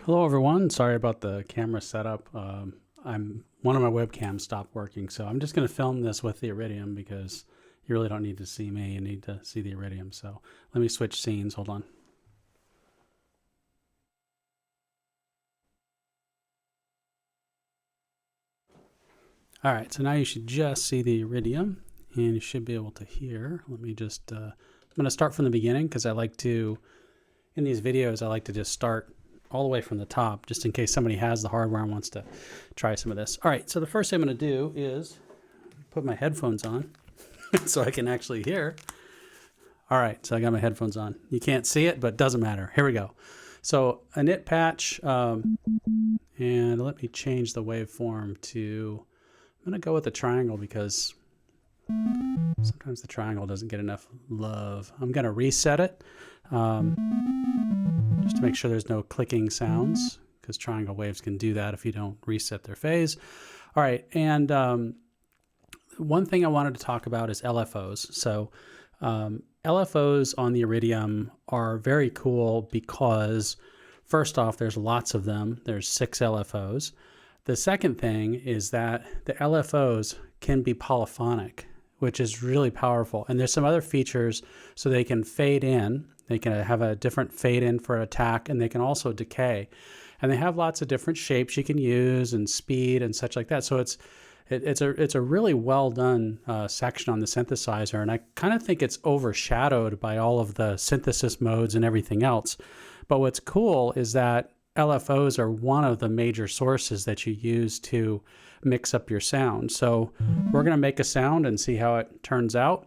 Hello everyone, sorry about the camera setup. One of my webcams stopped working, so I'm just going to film this with the Iridium because you really don't need to see me, you need to see the Iridium. So let me switch scenes, hold on. All right, so now you should just see the Iridium and you should be able to hear. Let me just, I'm going to start from the beginning because I like to, in these videos, I like to just start all the way from the top, just in case somebody has the hardware and wants to try some of this. All right, so the first thing I'm going to do is put my headphones on so I can actually hear. All right, so I got my headphones on. You can't see it, but it doesn't matter. Here we go. So a knit patch, and let me change the waveform to, I'm going to go with the triangle because sometimes the triangle doesn't get enough love. I'm going to reset it. Just to make sure there's no clicking sounds, because triangle waves can do that if you don't reset their phase. All right, and one thing I wanted to talk about is LFOs. So LFOs on the Iridium are very cool because, first off, there's lots of them. There's 6 LFOs. The second thing is that the LFOs can be polyphonic, which is really powerful. And there's some other features, so they can fade in. They can have a different fade in for attack, and they can also decay. And they have lots of different shapes you can use and speed and such like that. So it's a really well done section on the synthesizer, and I kind of think it's overshadowed by all of the synthesis modes and everything else. But what's cool is that LFOs are one of the major sources that you use to mix up your sound. So we're going to make a sound and see how it turns out.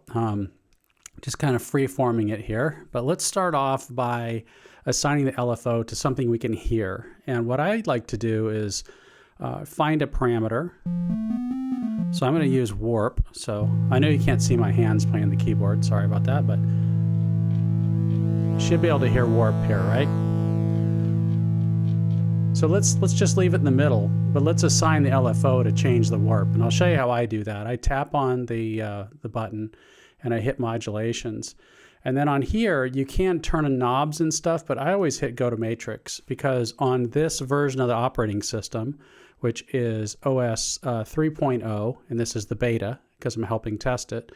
Just kind of free-forming it here. But let's start off by assigning the LFO to something we can hear. And what I'd like to do is find a parameter. So I'm going to use warp. So I know you can't see my hands playing the keyboard. Sorry about that, but you should be able to hear warp here, right? So let's just leave it in the middle, but let's assign the LFO to change the warp. And I'll show you how I do that. I tap on the button and I hit modulations. And then on here, you can turn on knobs and stuff, but I always hit go to matrix because on this version of the operating system, which is OS 3.0, and this is the beta because I'm helping test it,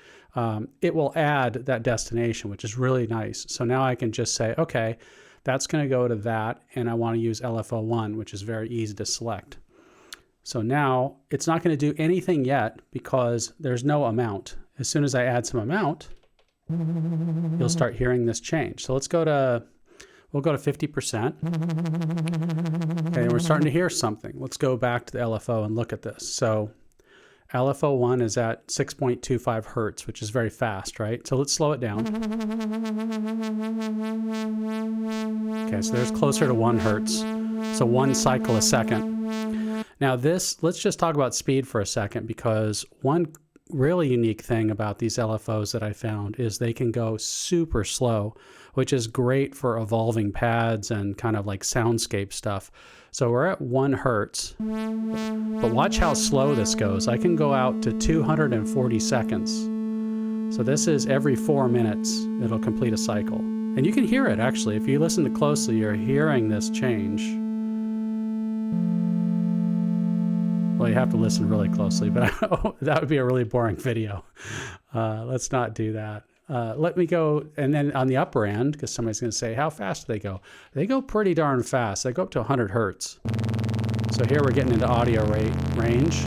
it will add that destination, which is really nice. So now I can just say, okay, that's going to go to that, and I want to use LFO1, which is very easy to select. So now it's not going to do anything yet because there's no amount. As soon as I add some amount, you'll start hearing this change. So let's go to, we'll go to 50%. Okay, we're starting to hear something. Let's go back to the LFO and look at this. So LFO1 is at 6.25 hertz, which is very fast, right? So let's slow it down. Okay, so there's closer to 1 hertz. So 1 cycle a second. Now this, let's just talk about speed for a second, because one really unique thing about these LFOs that I found is they can go super slow, which is great for evolving pads and kind of like soundscape stuff. So we're at 1 hertz, but watch how slow this goes. I can go out to 240 seconds. So this is every 4 minutes, it'll complete a cycle. And you can hear it actually. If you listen closely, you're hearing this change. Well, you have to listen really closely, but that would be a really boring video. Let's not do that. Let me go, and then on the upper end, because somebody's going to say, how fast do they go? They go pretty darn fast. They go up to 100 hertz. So here we're getting into audio range.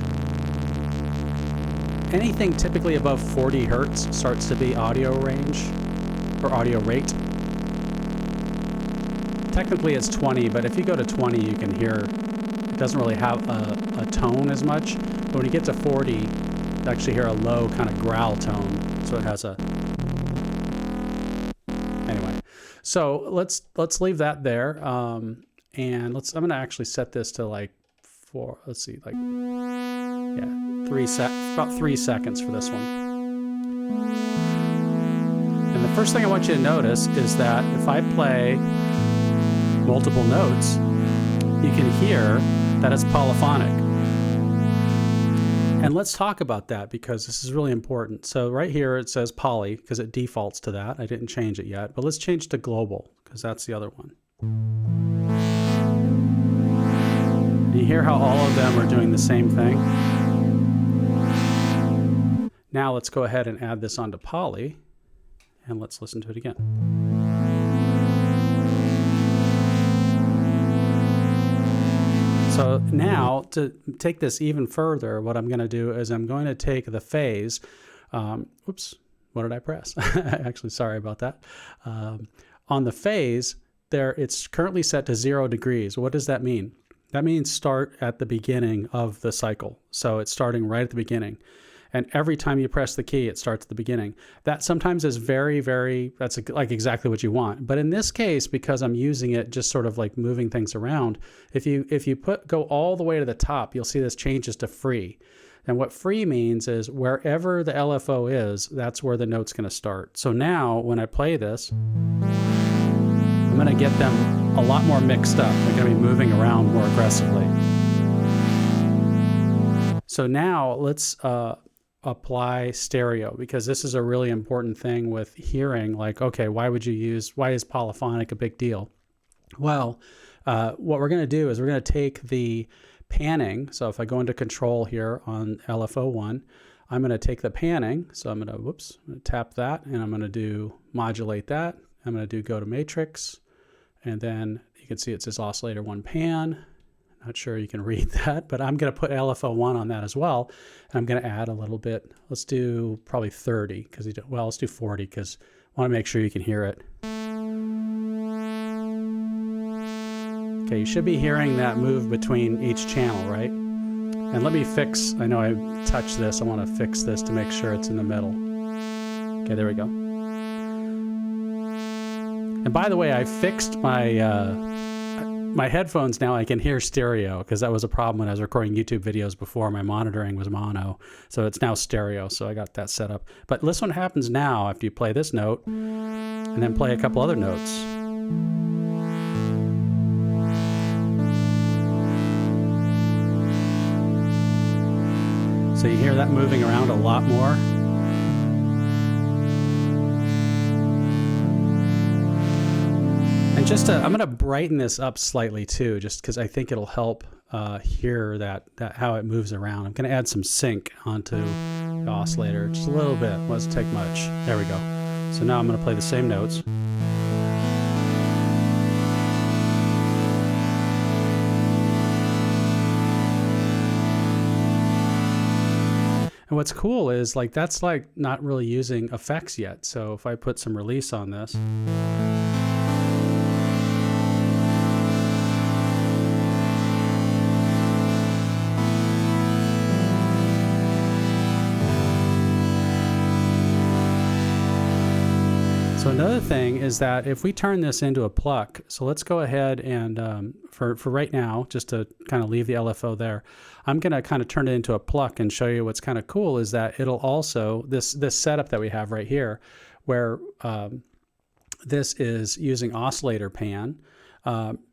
Anything typically above 40 hertz starts to be audio range, or audio rate. Technically it's 20, but if you go to 20, you can hear, it doesn't really have a tone as much. But when you get to 40, you actually hear a low kind of growl tone. So it has a, anyway. So let's leave that there. And I'm going to actually set this to like let's see, like, yeah, about 3 seconds for this one. And the first thing I want you to notice is that if I play multiple notes, you can hear that it's polyphonic. And let's talk about that because this is really important. So right here it says poly because it defaults to that. I didn't change it yet, but let's change to global because that's the other one. hear how all of them are doing the same thing? Now let's go ahead and add this onto poly, and let's listen to it again. So now to take this even further, what I'm going to do is I'm going to take the phase. Oops, what did I press? Actually, sorry about that. On the phase, there it's currently set to 0 degrees. What does that mean? That means start at the beginning of the cycle. So it's starting right at the beginning. And every time you press the key, it starts at the beginning. That sometimes is that's like exactly what you want. But in this case, because I'm using it just sort of like moving things around, if you go all the way to the top, you'll see this changes to free. And what free means is wherever the LFO is, that's where the note's going to start. So now when I play this, I'm going to get them a lot more mixed up. They're going to be moving around more aggressively. So now let's apply stereo, because this is a really important thing with hearing. Like, okay, why is polyphonic a big deal? Well, what we're going to do is we're going to take the panning. So if I go into control here on LFO 1, I'm going to take the panning. So I'm going to tap that, and I'm going to do modulate that. I'm going to do go to matrix, and then you can see it says oscillator 1 pan. Not sure you can read that, but I'm going to put LFO 1 on that as well. And I'm going to add a little bit. Let's do probably 30, let's do 40, because I want to make sure you can hear it. Okay, you should be hearing that move between each channel, right? And let me fix, I know I touched this. I want to fix this to make sure it's in the middle. Okay, there we go. And by the way, I fixed my headphones. Now I can hear stereo, because that was a problem when I was recording YouTube videos before. My monitoring was mono, so it's now stereo, so I got that set up. But listen what happens now after you play this note and then play a couple other notes. So you hear that moving around a lot more. And I'm going to brighten this up slightly too, just because I think it'll help hear that how it moves around. I'm going to add some sync onto the oscillator, just a little bit. Doesn't take much. There we go. So now I'm going to play the same notes. And what's cool is that's not really using effects yet. So if I put some release on this. So another thing is that if we turn this into a pluck, so let's go ahead and for right now, just to kind of leave the LFO there, I'm going to kind of turn it into a pluck and show you what's kind of cool is that it'll also, this setup that we have right here, where this is using oscillator pan,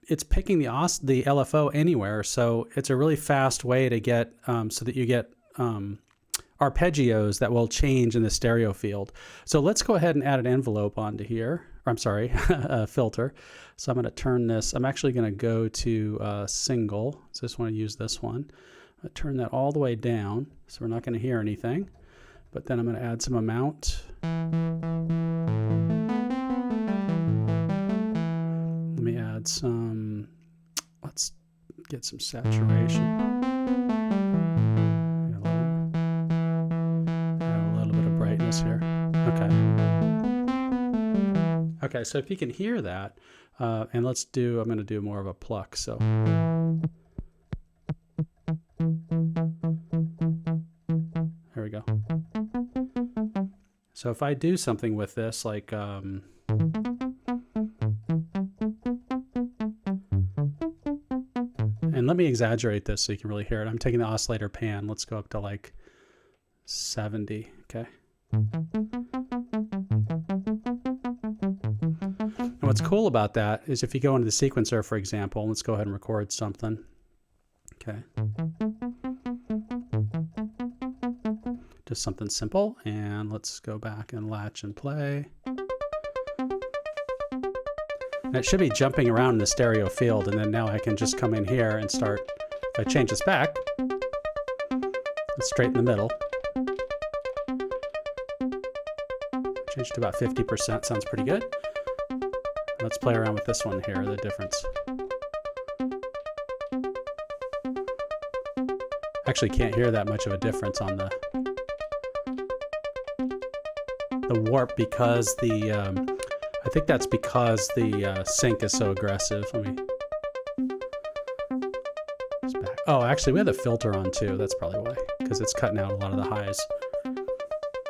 it's picking the LFO anywhere, so it's a really fast way to get, so that you get arpeggios that will change in the stereo field. So let's go ahead and add an envelope onto here. Or I'm sorry, a filter. So I'm going to turn this. I'm actually going to go to single. So I just want to use this one. I turn that all the way down, so we're not going to hear anything. But then I'm going to add some amount. Let me add some. Let's get some saturation. Here. Okay, so if you can hear that, and I'm going to do more of a pluck. So there we go. So if I do something with this, like and let me exaggerate this so you can really hear it. I'm taking the oscillator pan. Let's go up to like 70. Okay. And what's cool about that is if you go into the sequencer, for example, let's go ahead and record something. Okay. Just something simple, and let's go back and latch and play. And it should be jumping around in the stereo field, and then now I can just come in here and start If I change this back, it's straight in the middle. Change to about 50%, sounds pretty good. Let's play around with this one here, the difference. Actually can't hear that much of a difference on the warp because I think that's because the sync is so aggressive. Let me just back. Oh, actually we have the filter on too. That's probably why, because it's cutting out a lot of the highs.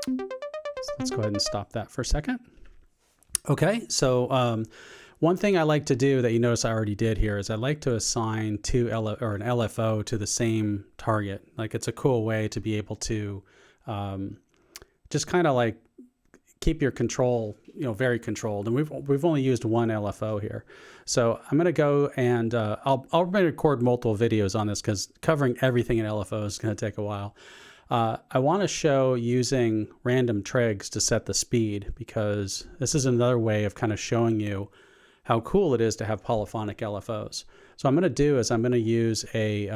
So let's go ahead and stop that for a second. Okay, so one thing I like to do that you notice I already did here is I like to assign an LFO to the same target. Like it's a cool way to be able to just kind of like keep your control, very controlled. And we've only used one LFO here. So I'm going to go and I'll record multiple videos on this because covering everything in LFO is going to take a while. I want to show using random trigs to set the speed because this is another way of kind of showing you how cool it is to have polyphonic LFOs. So I'm going to do is I'm going to use a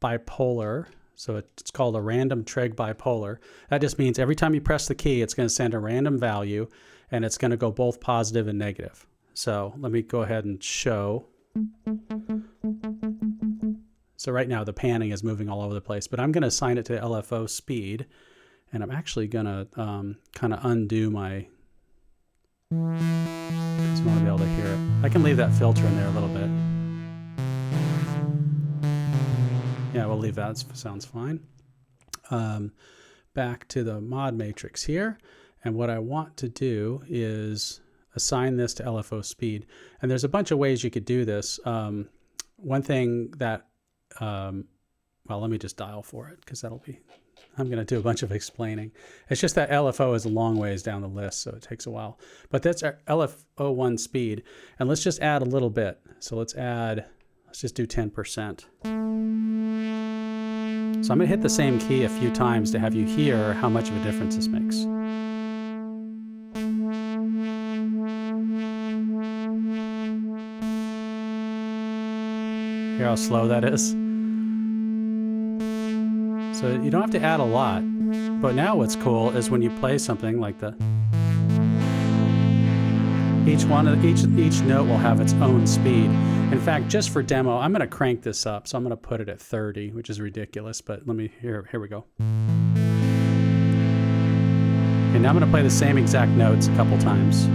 bipolar. So it's called a random trig bipolar. That just means every time you press the key, it's going to send a random value and it's going to go both positive and negative. So let me go ahead and show. So right now the panning is moving all over the place, but I'm going to assign it to LFO speed, and I'm actually going to kind of undo my, because I want to be able to hear it. I can leave that filter in there a little bit. Yeah, we'll leave that, sounds fine. Back to the mod matrix here, and what I want to do is assign this to LFO speed. And there's a bunch of ways you could do this. One thing that well, let me just dial for it because I'm going to do a bunch of explaining. It's just that LFO is a long ways down the list, so it takes a while. But that's our LFO1 speed. And let's just add a little bit. So let's just do 10%. So I'm going to hit the same key a few times to have you hear how much of a difference this makes. Hear how slow that is? So you don't have to add a lot, but now what's cool is when you play something like each note will have its own speed. In fact, just for demo, I'm going to crank this up. So I'm going to put it at 30, which is ridiculous, but let me, here we go. And now I'm going to play the same exact notes a couple times.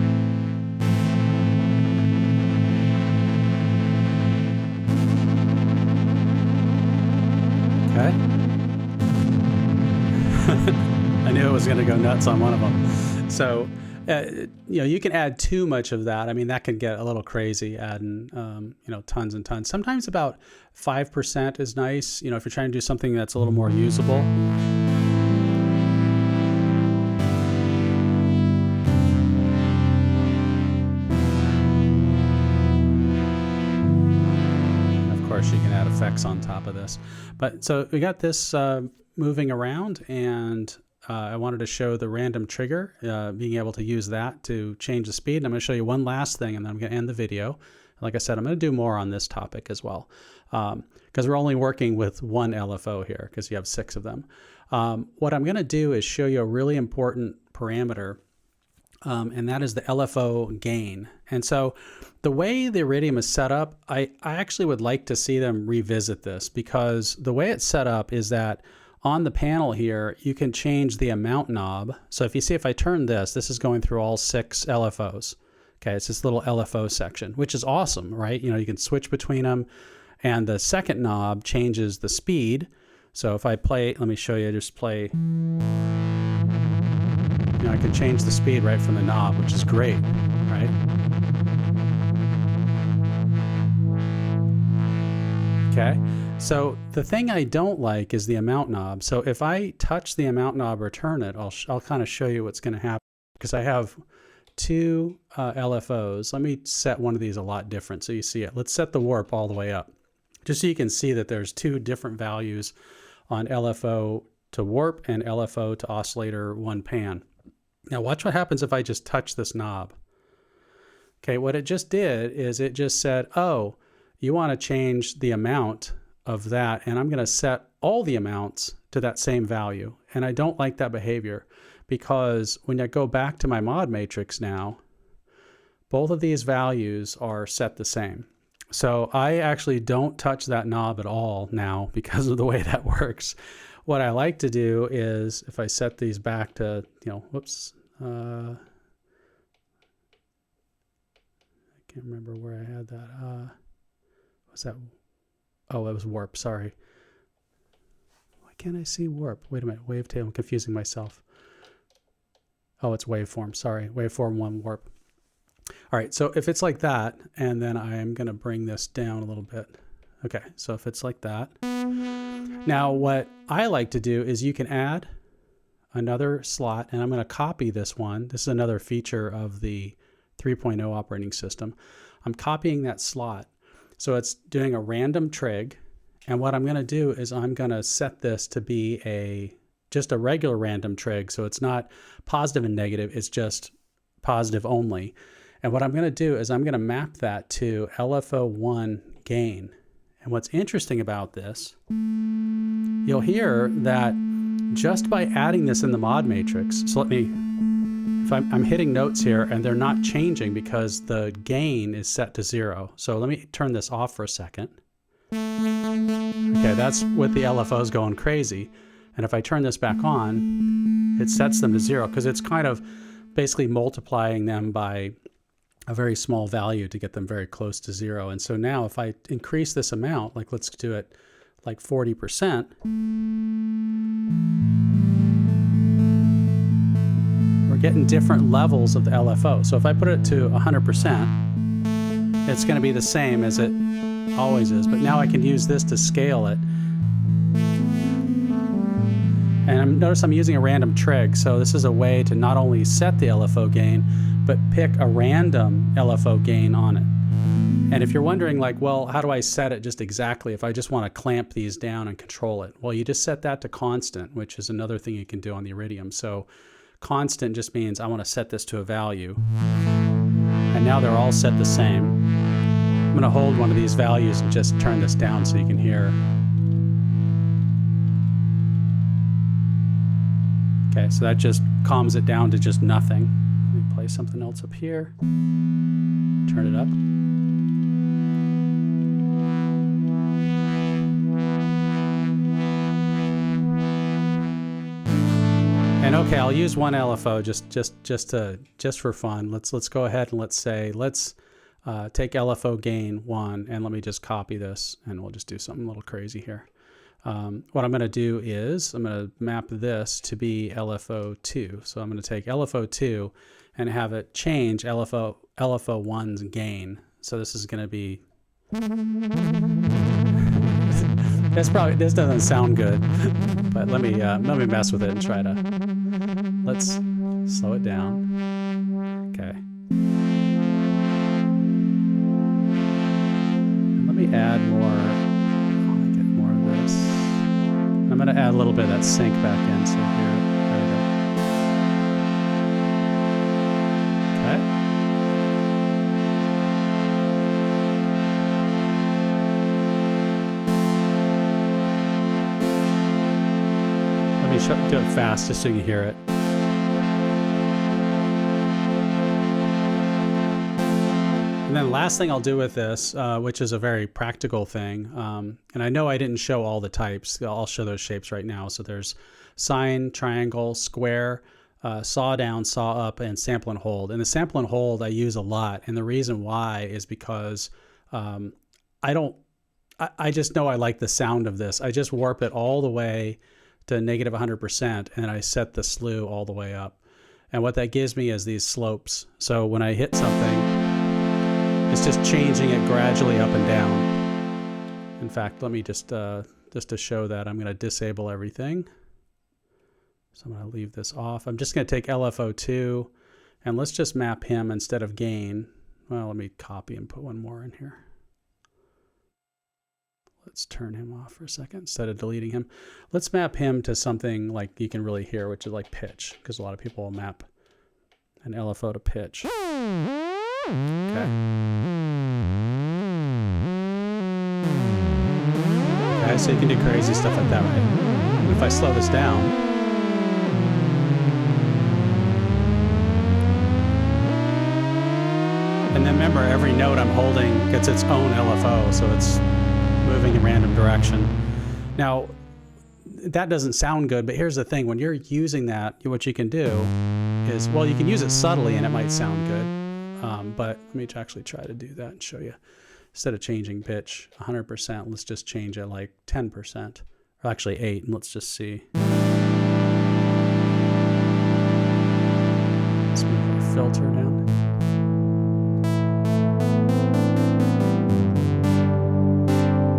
Okay. I knew it was going to go nuts on one of them. So, you can add too much of that. I mean, that can get a little crazy, adding, tons and tons. Sometimes about 5% is nice, if you're trying to do something that's a little more usable. Of course, you can add effects on top of this. But so we got this moving around, and I wanted to show the random trigger, being able to use that to change the speed. And I'm going to show you one last thing, and then I'm going to end the video. Like I said, I'm going to do more on this topic as well, because we're only working with one LFO here, because you have 6 of them. What I'm going to do is show you a really important parameter, and that is the LFO gain. And so the way the Iridium is set up, I actually would like to see them revisit this, because the way it's set up is that on the panel here, you can change the amount knob. So if you see, if I turn this is going through all 6 LFOs. Okay, it's this little LFO section, which is awesome, right? You can switch between them. And the second knob changes the speed. So if I play, let me show you, just play. I can change the speed right from the knob, which is great, right? Okay. So the thing I don't like is the amount knob. So if I touch the amount knob or turn it, I'll kind of show you what's going to happen, because I have 2 LFOs. Let me set one of these a lot different so you see it. Let's set the warp all the way up, just so you can see that there's 2 different values on LFO to warp and LFO to oscillator 1 pan. Now watch what happens if I just touch this knob. Okay, what it just did is it just said, oh, you want to change the amount of that, and I'm going to set all the amounts to that same value. And I don't like that behavior, because when I go back to my mod matrix now, both of these values are set the same. So I actually don't touch that knob at all now because of the way that works. What I like to do is, if I set these back to, whoops, I can't remember where I had that. What's that? Oh, that was warp, sorry. Why can't I see warp? Wait a minute, wavetable, I'm confusing myself. Oh, it's waveform, sorry, waveform 1 warp. All right, so if it's like that, and then I am gonna bring this down a little bit. Okay, so if it's like that. Now what I like to do is you can add another slot, and I'm gonna copy this one. This is another feature of the 3.0 operating system. I'm copying that slot. So it's doing a random trig. And what I'm gonna do is I'm gonna set this to be just a regular random trig. So it's not positive and negative, it's just positive only. And what I'm going to do is I'm going to map that to LFO gain. And what's interesting about this, you'll hear that just by adding this in the mod matrix, so let me, if I'm hitting notes here and they're not changing because the gain is set to 0. So let me turn this off for a second. Okay, that's with the LFOs going crazy. And if I turn this back on, it sets them to 0 because it's kind of basically multiplying them by a very small value to get them very close to 0. And so now if I increase this amount, like let's do it like 40%, we're getting different levels of the LFO. So if I put it to 100%, it's going to be the same as it always is. But now I can use this to scale it. And notice I'm using a random trig. So this is a way to not only set the LFO gain, but pick a random LFO gain on it. And if you're wondering like, well, how do I set it just exactly if I just want to clamp these down and control it? Well, you just set that to constant, which is another thing you can do on the Iridium. So constant just means I want to set this to a value. And now they're all set the same. I'm going to hold one of these values and just turn this down so you can hear. Okay, so that just calms it down to just nothing. Let me play something else up here. Turn it up. And okay, I'll use one LFO just for fun. Let's go ahead and let's take LFO gain 1, and let me just copy this, and we'll just do something a little crazy here. What I'm going to do is I'm going to map this to be LFO2. So I'm going to take LFO2 and have it change LFO1's gain. So this is going to be this doesn't sound good, but let me mess with it and try to let's slow it down. Okay. And let me add more. I'm going to add a little bit of that sync back in, so here, there we go. Okay. Let me do it fast just so you can hear it. And then the last thing I'll do with this, which is a very practical thing, and I know I didn't show all the types. I'll show those shapes right now. So there's sine, triangle, square, saw down, saw up, and sample and hold. And the sample and hold I use a lot. And the reason why is because I just know I like the sound of this. I just warp it all the way to negative 100%, and I set the slew all the way up. And what that gives me is these slopes. So when I hit something, it's just changing it gradually up and down. In fact, let me just to show that, I'm going to disable everything. So I'm going to leave this off. I'm just going to take LFO2, and let's just map him instead of gain. Well, let me copy and put one more in here. Let's turn him off for a second instead of deleting him. Let's map him to something like you can really hear, which is like pitch, because a lot of people will map an LFO to pitch. Okay. so you can do crazy stuff like that, right? If I slow this down, and then remember, every note I'm holding gets its own LFO, so it's moving in random direction. Now, that doesn't sound good, but here's the thing. When you're using that, what you can do is, well, you can use it subtly and it might sound good, but let me actually try to do that and show you. Instead of changing pitch 100%, let's just change it like 10%, or actually 8, and let's just see. Let's move our filter down.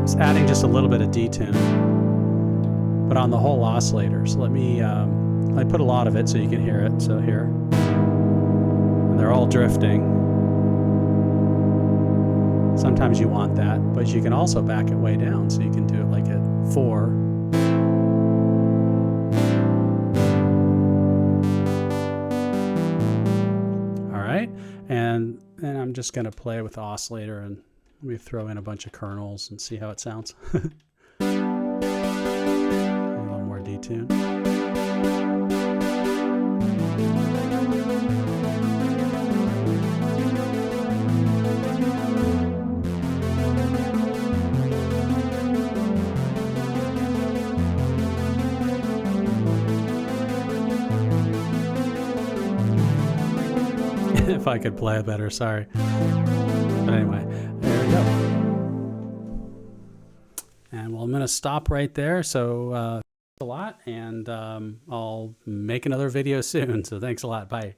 It's adding just a little bit of detune, but on the whole oscillator. So let me, I put a lot of it so you can hear it. So here, and they're all drifting. Sometimes you want that, but you can also back it way down, so you can do it like at 4. All right, and then I'm just going to play with the oscillator, and we throw in a bunch of kernels and see how it sounds. A little more detune. If I could play it better, sorry. But anyway, there we go. And well, I'm going to stop right there. So thanks a lot, and I'll make another video soon. So thanks a lot. Bye.